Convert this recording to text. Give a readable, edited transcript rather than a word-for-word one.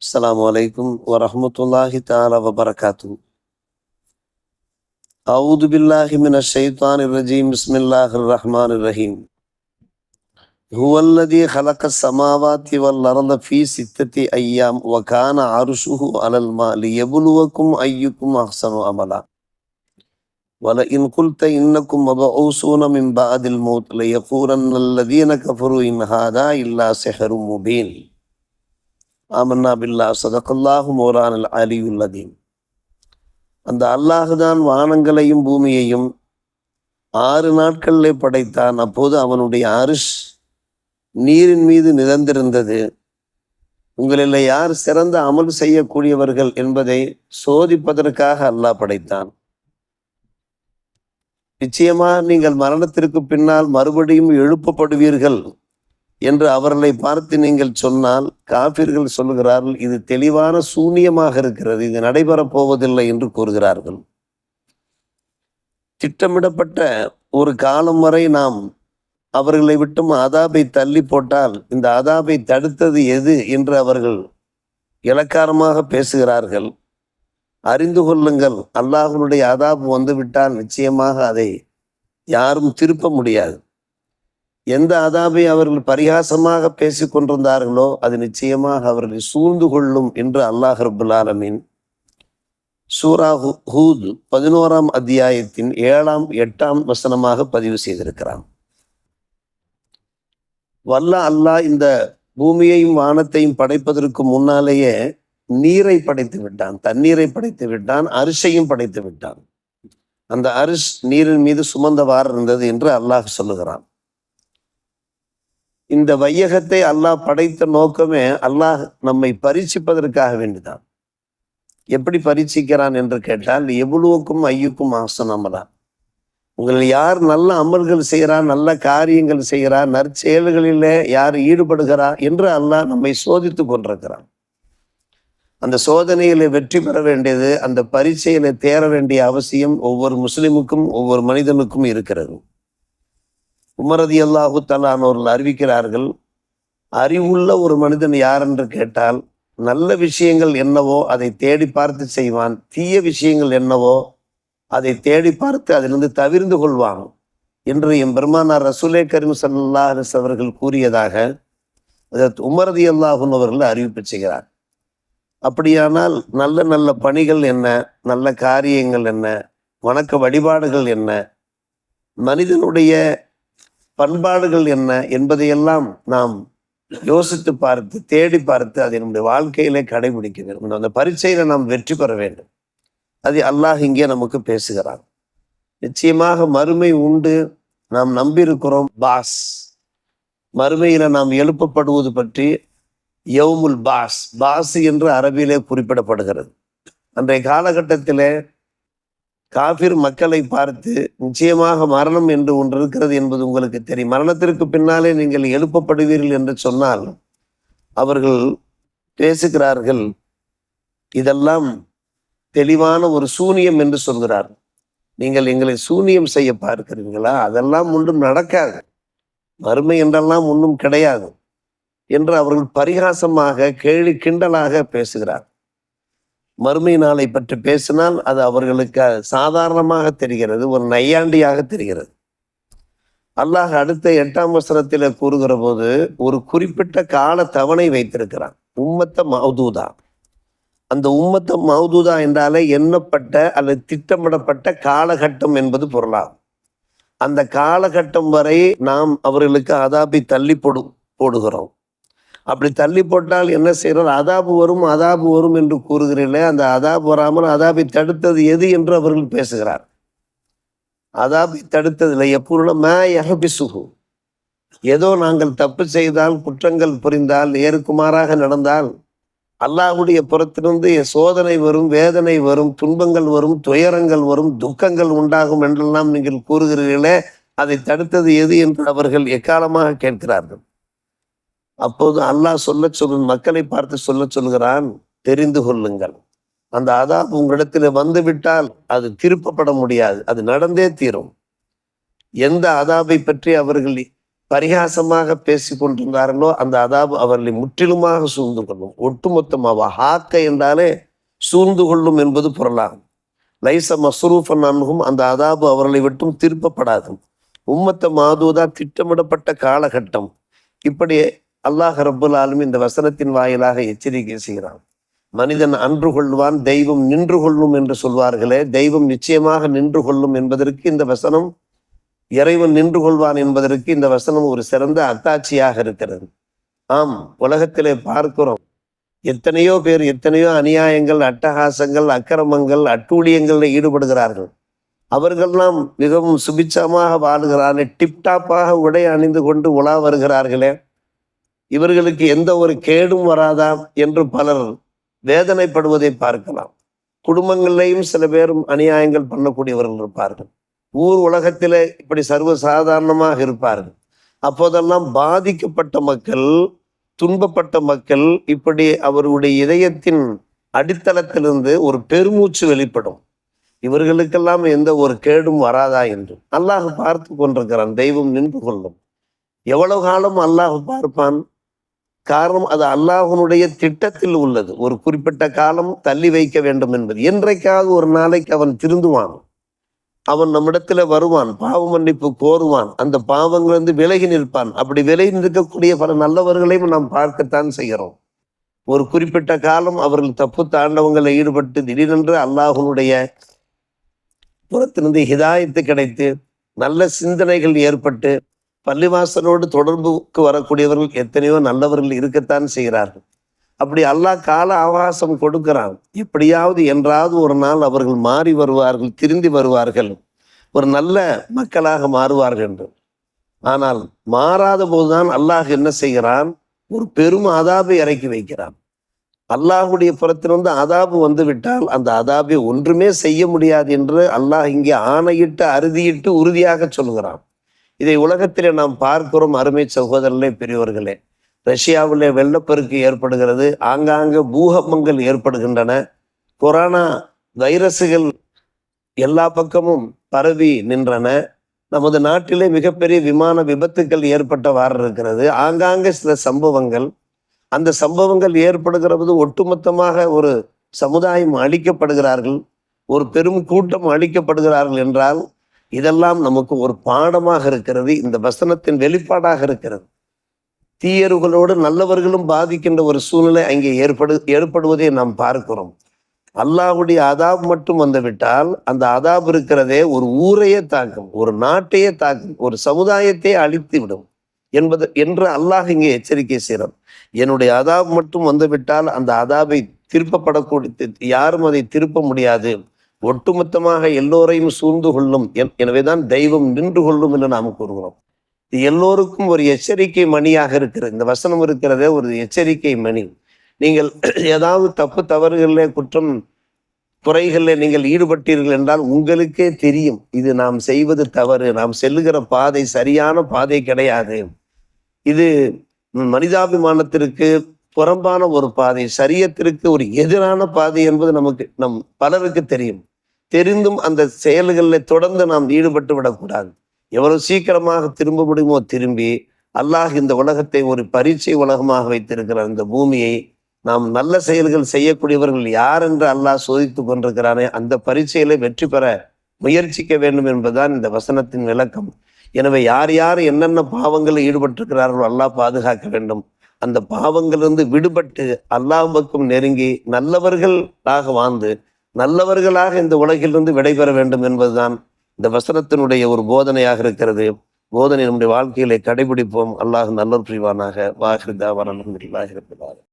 அஸ்ஸலாமு அலைக்கும் வரஹ்மத்துல்லாஹி தஆலா வபரகாத்துஹு. அஊது பில்லாஹி மினஷ் ஷைத்தானிர் ரஜீம். பிஸ்மில்லாஹிர் ரஹ்மானிர் ரஹீம். ஹுவல்லதீ ஹலகஸ் ஸமாவாத்தி வல் அர்த ஃபீ சித்தத்தி அய்யாம் வ கான அர்ஷுஹு அலல் மா லியப்லுவக்கும் அய்யுக்கும் அஹ்ஸனு அமலா வலஇன் குல்த இன்னக்கும் மபஊஸூன மின் பஅதில் மௌத் லயகூலன்னல் லதீன கஃபரு இன் ஹாதா இல்லா சிஹ்ரும் முபீன். ஆமன்னா பில்லாஹ் ஸதகல்லாஹு மௌலானல் அலியுல் அதீம். அந்த அல்லாஹுதான் வானங்களையும் பூமியையும் 6 நாட்களிலே படைத்தான். அப்போது அவனுடைய அரிஷ் நீரின் மீது நிறந்திருந்தது. உங்களில் யார் சிறந்த அமல் செய்யக்கூடியவர்கள் என்பதை சோதிப்பதற்காக அல்லாஹ் படைத்தான். நிச்சயமா நீங்கள் மரணத்திற்கு பின்னால் மறுபடியும் எழுப்பப்படுவீர்கள் என்று அவர்களை பார்த்து நீங்கள் சொன்னால், காபிர்கள் சொல்லுகிறார்கள், இது தெளிவான சூனியமாக இருக்கிறது, இது நடைபெறப் போவதில்லை என்று கூறுகிறார்கள். திட்டமிடப்பட்ட ஒரு காலம் வரை நாம் அவர்களை விட்டும் அதாபை தள்ளி போட்டால் இந்த அதாபை தடுத்தது எது என்று அவர்கள் இலக்காரமாக பேசுகிறார்கள். அறிந்து கொள்ளுங்கள், அல்லாஹ்வுடைய அதாபு வந்துவிட்டால் நிச்சயமாக அதை யாரும் திருப்ப முடியாது. எந்த அதாபை அவர்கள் பரிகாசமாக பேசிக் கொண்டிருந்தார்களோ அது நிச்சயமாக அவர்களை சூழ்ந்து கொள்ளும் என்று அல்லாஹ் ரப்புல் ஆலமீன் சூரா ஹூத் 11ஆம் அத்தியாயத்தின் 7ஆம் 8ஆம் வசனமாக பதிவு செய்திருக்கிறான். வல்ல அல்லாஹ் இந்த பூமியையும் வானத்தையும் படைப்பதற்கு முன்னாலேயே நீரை படைத்து விட்டான், தண்ணீரை படைத்து விட்டான், அரிசையும் படைத்து விட்டான். அந்த அரிஷ் நீரின் மீது சுமந்தவாறு இருந்தது என்று அல்லாஹ் சொல்லுகிறான். இந்த வையகத்தை அல்லாஹ் படைத்த நோக்கமே அல்லாஹ் நம்மை பரீட்சிப்பதற்காக வேண்டிதான். எப்படி பரீட்சிக்கிறான் என்று கேட்டால், எவ்வளவுக்கும் ஐயுக்கும் அஹ்ஸனு அமலா, உங்களில் யார் நல்ல அமல்கள் செய்கிறார், நல்ல காரியங்கள் செய்கிறார், நற்செயல்களிலே யார் ஈடுபடுகிறார் என்று அல்லாஹ் நம்மை சோதித்து கொண்டிருக்கிறான். அந்த சோதனையில வெற்றி பெற வேண்டியது, அந்த பரீட்சையில தேர வேண்டிய அவசியம் ஒவ்வொரு முஸ்லிமுக்கும் ஒவ்வொரு மனிதனுக்கும் இருக்கிறது. உமர் ரலியல்லாஹு தஆலா அவர்கள் அறிவிக்கிறார்கள், அறிவுள்ள ஒரு மனிதன் யார் என்று கேட்டால், நல்ல விஷயங்கள் என்னவோ அதை தேடி பார்த்து செய்வான், தீய விஷயங்கள் என்னவோ அதை தேடி பார்த்து அதிலிருந்து தவிர்ந்து கொள்வான் என்று எம் பெருமானார் ரசூலே கரீம் ஸல்லல்லாஹு அலைஹி வஸல்லம் அவர்கள் கூறியதாக உமர் ரலியல்லாஹு அவர்கள் அறிவிப்பு செய்கிறார். அப்படியானால் நல்ல நல்ல பணிகள் என்ன, நல்ல காரியங்கள் என்ன, வணக்க வழிபாடுகள் என்ன, மனிதனுடைய பண்பாடுகள் என்ன என்பதையெல்லாம் நாம் யோசித்து பார்த்து தேடி பார்த்து அதை நம்முடைய வாழ்க்கையிலே கடைபிடிக்க வேண்டும். அந்த பரீட்சையில நாம் வெற்றி பெற வேண்டும். அது அல்லாஹ் இங்கே நமக்கு பேசுகிறான். நிச்சயமாக மறுமை உண்டு, நாம் நம்பியிருக்கிறோம். மறுமையில நாம் எழுப்பப்படுவது பற்றி யௌமுல் பாஸ் என்று அரபியிலே குறிப்பிடப்படுகிறது. அன்றைய காலகட்டத்திலே காபிர் மக்களை பார்த்து, நிச்சயமாக மரணம் என்று ஒன்று இருக்கிறது என்பது உங்களுக்கு தெரியும், மரணத்திற்கு பின்னாலே நீங்கள் எழுப்பப்படுவீர்கள் என்று சொன்னால் அவர்கள் பேசுகிறார்கள், இதெல்லாம் தெளிவான ஒரு சூனியம் என்று சொல்கிறார்கள். நீங்கள் எங்களை சூனியம் செய்ய பார்க்கிறீர்களா? அதெல்லாம் ஒன்றும் நடக்காது, மறுமை என்றெல்லாம் ஒன்றும் கிடையாது என்று அவர்கள் பரிகாசமாக கேலி கிண்டலாக பேசுகிறார். மறுமை நாளை பற்றி பேசினால் அது அவர்களுக்கு சாதாரணமாக தெரிகிறது, ஒரு நையாண்டியாக தெரிகிறது. அல்லாஹ் அடுத்த 8ஆம் வசனத்தில் கூறுகிற போது ஒரு குறிப்பிட்ட கால தவணை வைத்திருக்கிறான், உம்மத்த மௌதூதா. அந்த உம்மத்த மௌதூதா என்றாலே எண்ணப்பட்ட அல்லது திட்டமிடப்பட்ட காலகட்டம் என்பது பொருளாகும். அந்த காலகட்டம் வரை நாம் அவர்களுக்கு அதாபை தள்ளி போடுகிறோம். அப்படி தள்ளி போட்டால் என்ன செய்யறோம்? அதாபு வரும் என்று கூறுகிறீர்களே, அந்த அதாபு வராமல் அதாபை தடுத்தது எது என்று அவர்கள் பேசுகிறார். அதாபை தடுத்ததில்லை. எப்பொருளும் ஏதோ நாங்கள் தப்பு செய்தால், குற்றங்கள் புரிந்தால், ஏறுக்குமாறாக நடந்தால் அல்லாஹ்வுடைய புறத்திலிருந்து சோதனை வரும், வேதனை வரும், துன்பங்கள் வரும், துயரங்கள் வரும், துக்கங்கள் உண்டாகும் என்றெல்லாம் நீங்கள் கூறுகிறீர்களே, அதை தடுத்தது எது என்று அவர்கள் எக்காலமாக கேட்கிறார்கள். அப்போது அல்லாஹ் மக்களை பார்த்து சொல்லுகிறான், தெரிந்து கொள்ளுங்கள், அந்த அதாப் உங்களிடத்தில் வந்துவிட்டால் அது திருப்பப்பட முடியாது, அது நடந்தே தீரும். எந்த அதாபை பற்றி அவர்கள் பரிகாசமாக பேசி கொண்டிருந்தார்களோ அந்த அதாபு அவர்களை முற்றிலுமாக சூழ்ந்து கொள்ளும். ஒட்டுமொத்தமாக ஹாக்க என்றாலே சூழ்ந்து கொள்ளும் என்பது பொருளாகும். லைச மஸ்ரூஃபன் அன்ஹும், அந்த அதாபு அவர்களை விட்டும் திருப்பப்படாது. உம்மத்த மாதூதா, திட்டமிடப்பட்ட காலகட்டம். இப்படி அல்லாஹ் ரப்புல் ஆலமீன் இந்த வசனத்தின் வாயிலாக எச்சரிக்கை செய்கிறான். மனிதன் அன்று கொள்வான், தெய்வம் நின்று கொள்ளும் என்று சொல்வார்களே, தெய்வம் நிச்சயமாக நின்று கொள்ளும் என்பதற்கு இந்த வசனம், இறைவன் நின்று கொள்வான் என்பதற்கு இந்த வசனம் ஒரு சிறந்த அத்தாட்சியாக இருக்கிறது. ஆம், உலகத்திலே பார்க்கிறோம், எத்தனையோ பேர் எத்தனையோ அநியாயங்கள், அட்டகாசங்கள், அக்கிரமங்கள், அட்டூழியங்களில் ஈடுபடுகிறார்கள். அவர்கள்லாம் மிகவும் சுபிச்சமாக வாழுகிறார்கள், டிப்டாப்பாக உடை அணிந்து கொண்டு உலா வருகிறார்களே, இவர்களுக்கு எந்த ஒரு கேடும் வராதா என்று பலர் வேதனைப்படுவதை பார்க்கலாம். குடும்பங்களிலேயும் சில பேரும் அநியாயங்கள் பண்ணக்கூடியவர்கள் இருப்பார்கள். ஊர் உலகத்திலே இப்படி சர்வசாதாரணமாக இருப்பார்கள். அப்போதெல்லாம் பாதிக்கப்பட்ட மக்கள், துன்பப்பட்ட மக்கள், இப்படி அவருடைய இதயத்தின் அடித்தளத்திலிருந்து ஒரு பெருமூச்சு வெளிப்படும். இவர்களுக்கெல்லாம் எந்த ஒரு கேடும் வராதா என்று அல்லாஹ் பார்த்து கொண்டிருக்கிறான். தெய்வம் நின்று கொள்ளும். எவ்வளவு காலம் அல்லாஹ் பார்ப்பான்? காரணம், அது அல்லாஹ்வுடைய திட்டத்தில் உள்ளது. ஒரு குறிப்பிட்ட காலம் தள்ளி வைக்க வேண்டும் என்பது. என்றைக்காவது ஒரு நாளைக்கு அவன் திருந்துவான், அவன் நம்மிடத்துல வருவான், பாவ மன்னிப்பு கோருவான், அந்த பாவங்களிலிருந்து விலகி நிற்பான். அப்படி விலகி நிற்கக்கூடிய பல நல்லவர்களையும் நாம் பார்க்கத்தான் செய்கிறோம். ஒரு குறிப்பிட்ட காலம் அவர்கள் தப்பு தாண்டவங்களை ஈடுபட்டு திடீரென்று அல்லாஹ்வுடைய புறத்திலிருந்து ஹிதாயத்து கிடைத்து நல்ல சிந்தனைகள் ஏற்பட்டு பள்ளிவாசலோடு தொடர்புக்கு வரக்கூடியவர்கள் எத்தனையோ நல்லவர்கள் இருக்கத்தான் செய்கிறார்கள். அப்படி அல்லாஹ் கால அவகாசம் கொடுக்கிறான். எப்படியாவது என்றாவது ஒரு நாள் அவர்கள் மாறி வருவார்கள், திருந்தி வருவார்கள், ஒரு நல்ல மக்களாக மாறுவார்கள் என்று. ஆனால் மாறாத போதுதான் அல்லாஹ் என்ன செய்கிறான்? ஒரு பெரும் அதாபை இறக்கி வைக்கிறான். அல்லாஹுடைய புறத்திலிருந்து அதாபு வந்து விட்டால் அந்த அதாபை ஒன்றுமே செய்ய முடியாது என்று அல்லாஹ் இங்கே ஆணையிட்டு அறுதியிட்டு உறுதியாக சொல்கிறான். இதை உலகத்திலே நாம் பார்க்கிறோம். அருமை சகோதரர்களே, பெரியவர்களே, ரஷ்யாவிலே வெள்ளப்பெருக்கு ஏற்படுகிறது, ஆங்காங்கே பூகம்பங்கள் ஏற்படுகின்றன, கொரோனா வைரசுகள் எல்லா பக்கமும் பரவி நின்றன. நமது நாட்டிலே மிகப்பெரிய விமான விபத்துக்கள் ஏற்பட்டவாறு இருக்கிறது. ஆங்காங்கே சில சம்பவங்கள், அந்த சம்பவங்கள் ஏற்படுகிற போது ஒட்டுமொத்தமாக ஒரு சமுதாயம் அழிக்கப்படுகிறார்கள், ஒரு பெரும் கூட்டம் அழிக்கப்படுகிறார்கள் என்றால் இதெல்லாம் நமக்கு ஒரு பாடமாக இருக்கிறது. இந்த வசனத்தின் வெளிப்பாடாக இருக்கிறது. தீயர்களோடு நல்லவர்களும் பாதிக்கின்ற ஒரு சூழ்நிலை அங்கே ஏற்படுவதை நாம் பார்க்கிறோம். அல்லாஹ்வுடைய அதாப் மட்டும் வந்துவிட்டால் அந்த அதாப் இருக்கிறதே ஒரு ஊரையே தாக்கும், ஒரு நாட்டையே தாக்கும், ஒரு சமுதாயத்தை அழித்து விடும் என்று அல்லாஹ் இங்கே எச்சரிக்கை செய்கிறார். என்னுடைய அதாப் மட்டும் வந்துவிட்டால் அந்த அதாபை திருப்பப்படக்கூடிய யாரும் அதை திருப்ப முடியாது, ஒட்டுமொத்தமாக எல்லோரையும் சூழ்ந்து கொள்ளும். எனவேதான் தெய்வம் நின்று கொள்ளும் என்று நாம் கூறுகிறோம். இது எல்லோருக்கும் ஒரு எச்சரிக்கை மணியாக இருக்கிறது. இந்த வசனம் இருக்கிறதே ஒரு எச்சரிக்கை மணி. நீங்கள் ஏதாவது தப்பு தவறுகளில் குற்றம் குறைகளில் நீங்கள் ஈடுபட்டீர்கள் என்றால் உங்களுக்கே தெரியும், இது நாம் செய்வது தவறு, நாம் செல்லுகிற பாதை சரியான பாதை கிடையாது, இது மனிதாபிமானத்திற்கு புறம்பான ஒரு பாதை, சரியத்திற்கு ஒரு எதிரான பாதை என்பது நம் பலருக்கு தெரியும். தெரிந்தும் அந்த செயல்களில் தொடர்ந்து நாம் ஈடுபட்டு விடக்கூடாது. எவ்வளவு சீக்கிரமாக திரும்ப முடியுமோ திரும்பி, அல்லாஹ் இந்த உலகத்தை ஒரு பரீட்சை உலகமாக வைத்திருக்கிறார். இந்த பூமியை நாம் நல்ல செயல்கள் செய்யக்கூடியவர்கள் யார் என்று அல்லாஹ் சோதித்து கொண்டிருக்கிறானே, அந்த பரீட்சையில வெற்றி பெற முயற்சிக்க வேண்டும் என்பதுதான் இந்த வசனத்தின் விளக்கம். எனவே யார் யார் என்னென்ன பாவங்களில் ஈடுபட்டிருக்கிறார்களோ அல்லாஹ் பாதுகாக்க வேண்டும். அந்த பாவங்களிலிருந்து விடுபட்டு அல்லாஹ் பக்கம் நெருங்கி நல்லவர்களாக வாழ்ந்து நல்லவர்களாக இந்த உலகிலிருந்து விடைபெற வேண்டும் என்பதுதான் இந்த வசனத்தினுடைய ஒரு போதனையாக இருக்கிறது. போதனை நம்முடைய வாழ்க்கையிலே கடைபிடிப்போம். அல்லாஹ் நல்லோர் புரிவானாக. வாஹிர் தாவானா அல்ஹம்துலில்லாஹி ரப்பில் ஆலமீன்.